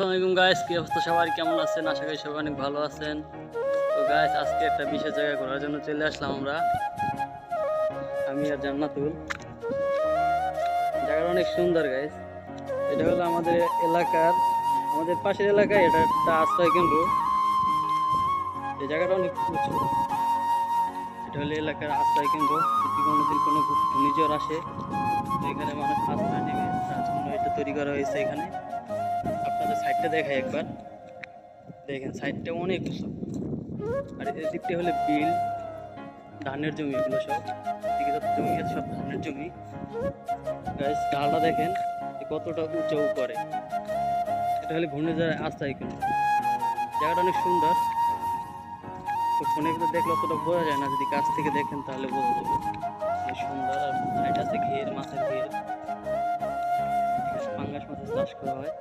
আসসালামাইকুম গাইস, কি অবস্থা? সবাই কেমন আছেন? আশা করি সবাই অনেক ভালো আছেন। তো গাইস, আজকে একটা বিশেষ জায়গায় ঘোরার জন্য চলে আসলাম আমরা, আমি আর জান্নাতুল। জায়গাটা অনেক সুন্দর গাইস। এটা হলো আমাদের এলাকার, আমাদের পাশের এলাকায় এটা একটা আশ্রয় কেন্দ্র। এই জায়গাটা অনেক উঁচু। এটা হলো এলাকার আশ্রয় কেন্দ্র। যদি কোনোদিন কোনো ঘূর্ণিঝড় আসে তো এখানে মানুষ আশ্রয় নেবে, তার জন্য এটা তৈরি করা হয়েছে। এখানে আপনাদের সাইডটা দেখাই একবার, দেখেন সাইডটা অনেক উঁচু। আর এর দিকটা হলে বিল, ধানের জমি, এগুলো সব দিকে যত জমি আছে সব ধানের জমি। গাইস, ঢালটা দেখেন কতটা উঁচু করে। এটা হলে ঘূর্ণিঝড় আশ্রয় কেন্দ্র। জায়গাটা অনেক সুন্দর। তো ফোনে কিন্তু দেখলে অতটা বোঝা যায় না, যদি কাছ থেকে দেখেন তাহলে বোঝা যাবে অনেক সুন্দর। আর সাইড আছে ঘের, মাছের ঘের, পাঙ্গাস মাছের চাষ করা হয়।